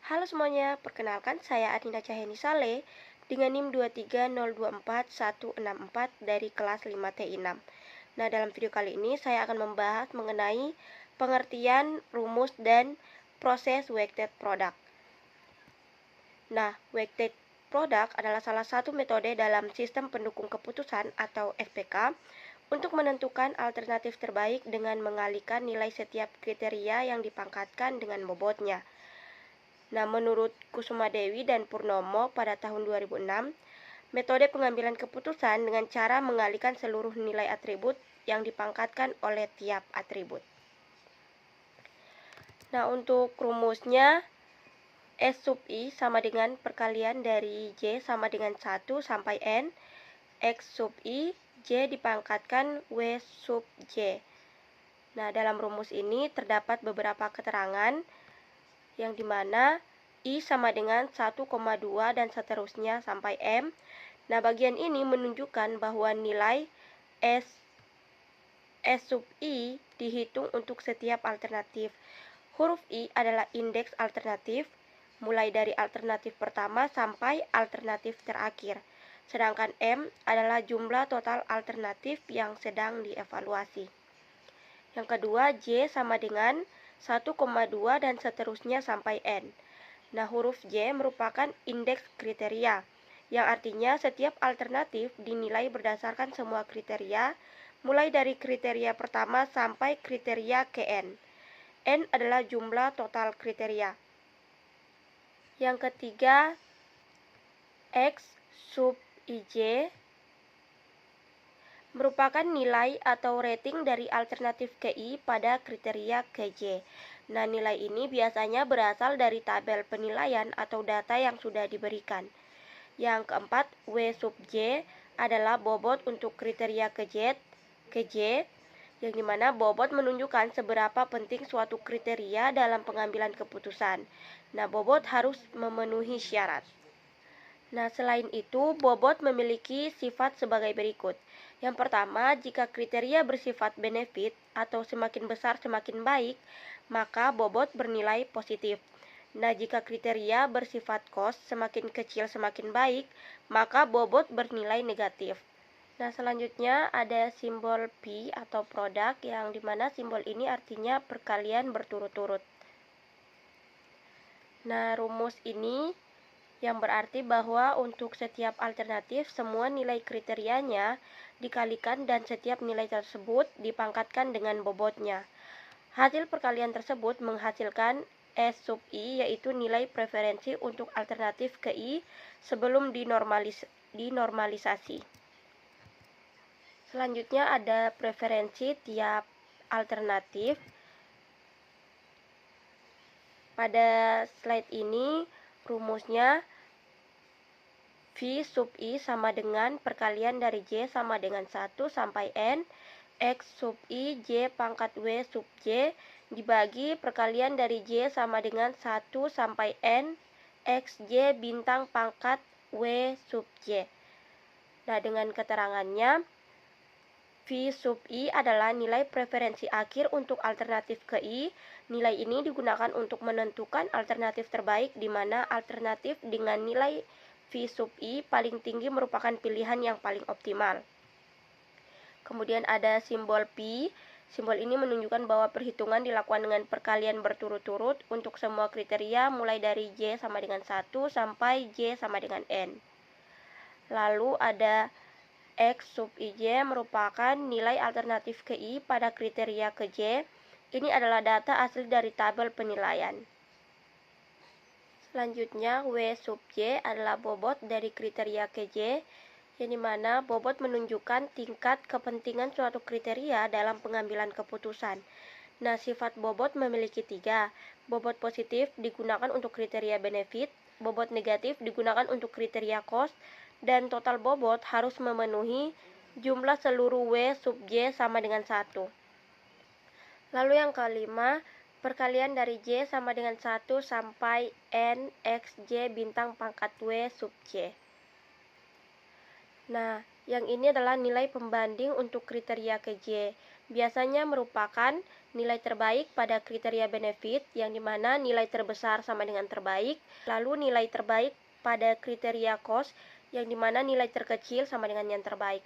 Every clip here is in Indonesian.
Halo semuanya, perkenalkan saya Adinda Cahyani Saleh dengan NIM 230246164 dari kelas 5TI6. Nah, dalam video kali ini saya akan membahas mengenai pengertian, rumus, dan proses weighted product. Nah, weighted product adalah salah satu metode dalam sistem pendukung keputusan atau SPK untuk menentukan alternatif terbaik dengan mengalihkan nilai setiap kriteria yang dipangkatkan dengan bobotnya. Nah, menurut Kusumadewi dan Purnomo pada tahun 2006, metode pengambilan keputusan dengan cara mengalihkan seluruh nilai atribut yang dipangkatkan oleh tiap atribut. Nah, untuk rumusnya, S sub I sama dengan perkalian dari J sama dengan 1 sampai N, X sub I, J dipangkatkan W sub J. Nah, dalam rumus ini terdapat beberapa keterangan yang dimana I sama dengan 1,2 dan seterusnya sampai M. Nah, bagian ini menunjukkan bahwa nilai S sub I dihitung untuk setiap alternatif. Huruf I adalah indeks alternatif, mulai dari alternatif pertama sampai alternatif terakhir. Sedangkan M adalah jumlah total alternatif yang sedang dievaluasi. Yang kedua, J sama dengan 1,2 dan seterusnya sampai N. Nah, huruf J merupakan indeks kriteria, yang artinya setiap alternatif dinilai berdasarkan semua kriteria, mulai dari kriteria pertama sampai kriteria Kn. N adalah jumlah total kriteria. Yang ketiga, X sub IJ merupakan nilai atau rating dari alternatif KI pada kriteria KJ. Nah, nilai ini biasanya berasal dari tabel penilaian atau data yang sudah diberikan. Yang keempat, W sub J adalah bobot untuk kriteria KJ, yang dimana bobot menunjukkan seberapa penting suatu kriteria dalam pengambilan keputusan. Nah, bobot harus memenuhi syarat. Nah, selain itu, bobot memiliki sifat sebagai berikut. Yang pertama, jika kriteria bersifat benefit atau semakin besar semakin baik, maka bobot bernilai positif. Nah, jika kriteria bersifat cost semakin kecil semakin baik, maka bobot bernilai negatif. Nah, selanjutnya ada simbol P atau produk, yang dimana simbol ini artinya perkalian berturut-turut. Nah, rumus ini yang berarti bahwa untuk setiap alternatif semua nilai kriterianya dikalikan dan setiap nilai tersebut dipangkatkan dengan bobotnya. Hasil perkalian tersebut menghasilkan S sub I, yaitu nilai preferensi untuk alternatif ke I sebelum dinormalisasi. Selanjutnya ada preferensi tiap alternatif. Pada slide ini rumusnya V sub I sama dengan perkalian dari J sama dengan 1 sampai N, X sub I J pangkat W sub J dibagi perkalian dari J sama dengan 1 sampai N, X J bintang pangkat W sub J. Nah, dengan keterangannya, V sub I adalah nilai preferensi akhir untuk alternatif ke I. Nilai ini digunakan untuk menentukan alternatif terbaik, di mana alternatif dengan nilai V sub I paling tinggi merupakan pilihan yang paling optimal. Kemudian ada simbol P. Simbol ini menunjukkan bahwa perhitungan dilakukan dengan perkalian berturut-turut untuk semua kriteria mulai dari J sama dengan 1 sampai J sama dengan N. Lalu ada X sub IJ merupakan nilai alternatif ke I pada kriteria ke J. Ini adalah data asli dari tabel penilaian. Selanjutnya, W sub J adalah bobot dari kriteria ke J, yang dimana bobot menunjukkan tingkat kepentingan suatu kriteria dalam pengambilan keputusan. Nah, sifat bobot memiliki 3. Bobot positif digunakan untuk kriteria benefit, bobot negatif digunakan untuk kriteria cost, dan total bobot harus memenuhi jumlah seluruh W sub J sama dengan 1. Lalu yang kelima, perkalian dari J sama dengan 1 sampai N X J bintang pangkat W sub J. Nah, yang ini adalah nilai pembanding untuk kriteria ke J. Biasanya merupakan nilai terbaik pada kriteria benefit, yang dimana nilai terbesar sama dengan terbaik, lalu nilai terbaik pada kriteria cost, yang dimana nilai terkecil sama dengan yang terbaik.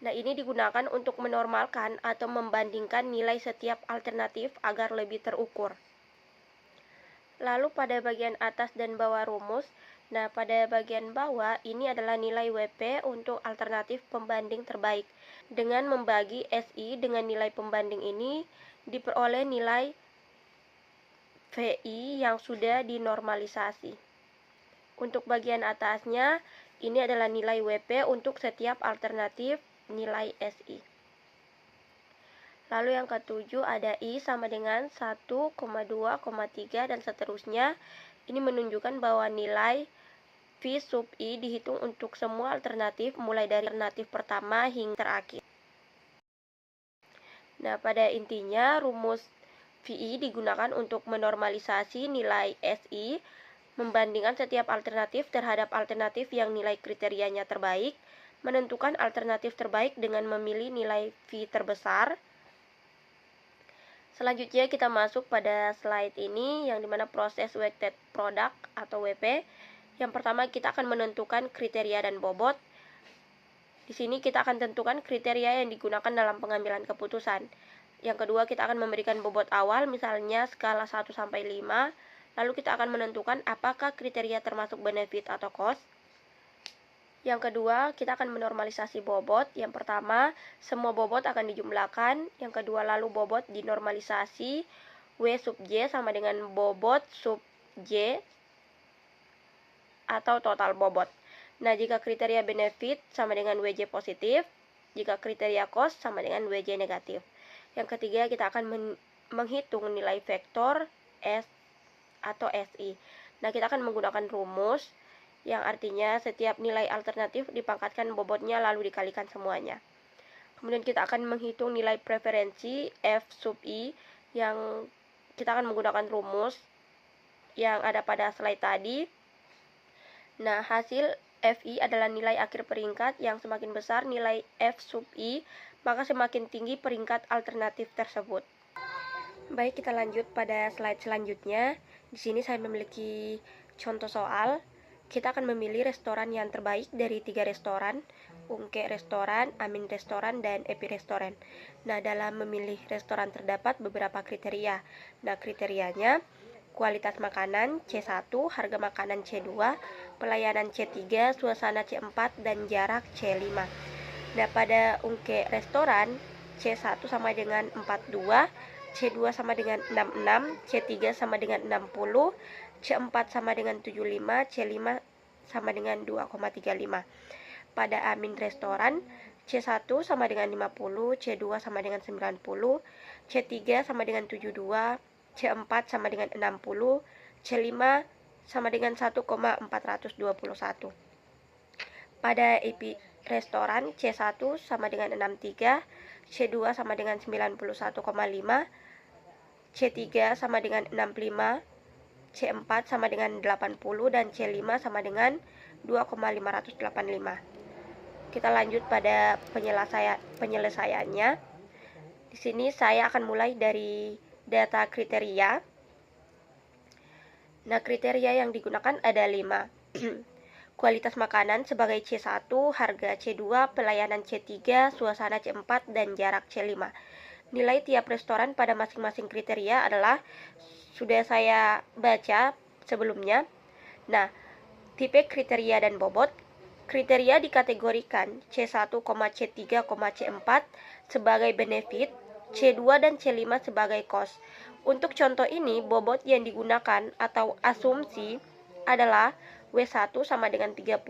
Nah, ini digunakan untuk menormalkan atau membandingkan nilai setiap alternatif agar lebih terukur. Lalu pada bagian atas dan bawah rumus, nah pada bagian bawah ini adalah nilai WP untuk alternatif pembanding terbaik. Dengan membagi SI dengan nilai pembanding ini, diperoleh nilai VI yang sudah dinormalisasi. Untuk bagian atasnya, ini adalah nilai WP untuk setiap alternatif nilai SI. Lalu yang ketujuh ada I sama dengan 1,2,3 dan seterusnya. Ini menunjukkan bahwa nilai V sub I dihitung untuk semua alternatif mulai dari alternatif pertama hingga terakhir. Nah, pada intinya rumus VI digunakan untuk menormalisasi nilai SI, membandingkan setiap alternatif terhadap alternatif yang nilai kriterianya terbaik, menentukan alternatif terbaik dengan memilih nilai V terbesar. Selanjutnya kita masuk pada slide ini, yang dimana proses weighted product atau WP. Yang pertama kita akan menentukan kriteria dan bobot. Di sini kita akan tentukan kriteria yang digunakan dalam pengambilan keputusan. Yang kedua, kita akan memberikan bobot awal, misalnya skala 1 sampai 5. Lalu kita akan menentukan apakah kriteria termasuk benefit atau cost. Yang kedua, kita akan menormalisasi bobot. Yang pertama, semua bobot akan dijumlahkan. Yang kedua, lalu bobot dinormalisasi. W sub J sama dengan bobot sub J atau total bobot. Nah, jika kriteria benefit sama dengan WJ positif, jika kriteria cost sama dengan WJ negatif. Yang ketiga, kita akan menghitung nilai vektor S atau SI. Nah, kita akan menggunakan rumus yang artinya setiap nilai alternatif dipangkatkan bobotnya lalu dikalikan semuanya. Kemudian kita akan menghitung nilai preferensi F sub I, yang kita akan menggunakan rumus yang ada pada slide tadi. Nah, hasil FI adalah nilai akhir peringkat, yang semakin besar nilai F sub I, maka semakin tinggi peringkat alternatif tersebut. Baik, kita lanjut pada slide selanjutnya. Di sini saya memiliki contoh soal. Kita akan memilih restoran yang terbaik dari 3 restoran, Ungke Restoran, Amin Restoran, dan Epi Restoran. Nah, dalam memilih restoran terdapat beberapa kriteria. Nah, kriterianya kualitas makanan C1, harga makanan C2, pelayanan C3, suasana C4, dan jarak C5. Nah, pada Ungke Restoran, C1 sama dengan 42, C2 sama dengan 66, C3 sama dengan 60, C4 sama dengan 75, C5 sama dengan 2,35. Pada Amin Restoran, C1 sama dengan 50, C2 sama dengan 90, C3 sama dengan 72, C4 sama dengan 60, C5 sama dengan 1,421. Pada Epi Restoran, C1 sama dengan 63, C2 sama dengan 91,5, C3 sama dengan 65, C4 sama dengan 80, dan C5 sama dengan 2,585. Kita lanjut pada penyelesaiannya. Di sini saya akan mulai dari data kriteria. Nah, kriteria yang digunakan ada 5. Kualitas makanan sebagai C1, harga C2, pelayanan C3, suasana C4, dan jarak C5. Nilai tiap restoran pada masing-masing kriteria adalah sudah saya baca sebelumnya. Nah, tipe kriteria dan bobot. Kriteria dikategorikan C1, C3, C4 sebagai benefit, C2 dan C5 sebagai cost. Untuk contoh ini, bobot yang digunakan atau asumsi adalah W1 sama dengan 30,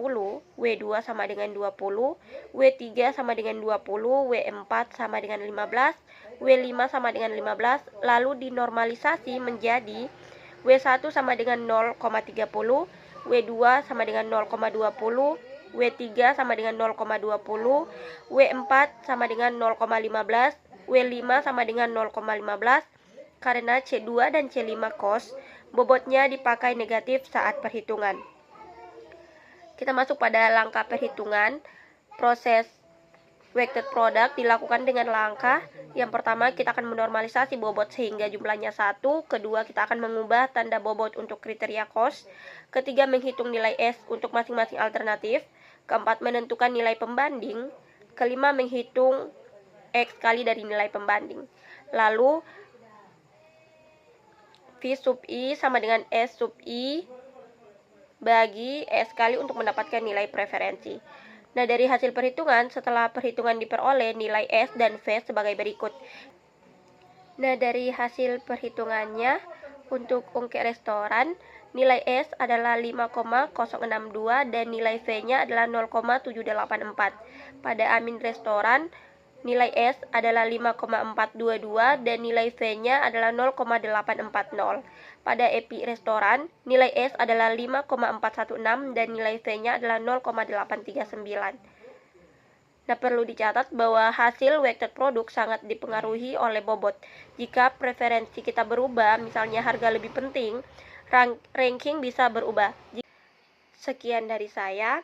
W2 sama dengan 20, W3 sama dengan 20, W4 sama dengan 15, W5 sama dengan 15, lalu dinormalisasi menjadi W1 sama dengan 0,30, W2 sama dengan 0,20, W3 sama dengan 0,20, W4 sama dengan 0,15, W5 sama dengan 0,15. Karena C2 dan C5 cost, bobotnya dipakai negatif saat perhitungan. Kita masuk pada langkah perhitungan. Proses Weighted product dilakukan dengan langkah yang pertama, kita akan menormalisasi bobot sehingga jumlahnya 1. Kedua, kita akan mengubah tanda bobot untuk kriteria cost. Ketiga, menghitung nilai S untuk masing-masing alternatif. Keempat, menentukan nilai pembanding. Kelima, menghitung X kali dari nilai pembanding. Lalu, V sub I sama dengan S sub I bagi S kali untuk mendapatkan nilai preferensi. Nah, dari hasil perhitungan, setelah perhitungan diperoleh nilai S dan V sebagai berikut. Nah, dari hasil perhitungannya, untuk ungkit restoran, nilai S adalah 5,062 dan nilai V-nya adalah 0,784. Pada Amin Restoran, nilai S adalah 5,422 dan nilai V-nya adalah 0,840. Pada Epi Restoran, nilai S adalah 5,416 dan nilai V-nya adalah 0,839. Nah, perlu dicatat bahwa hasil weighted product sangat dipengaruhi oleh bobot. Jika preferensi kita berubah, misalnya harga lebih penting, ranking bisa berubah. Sekian dari saya.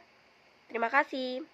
Terima kasih.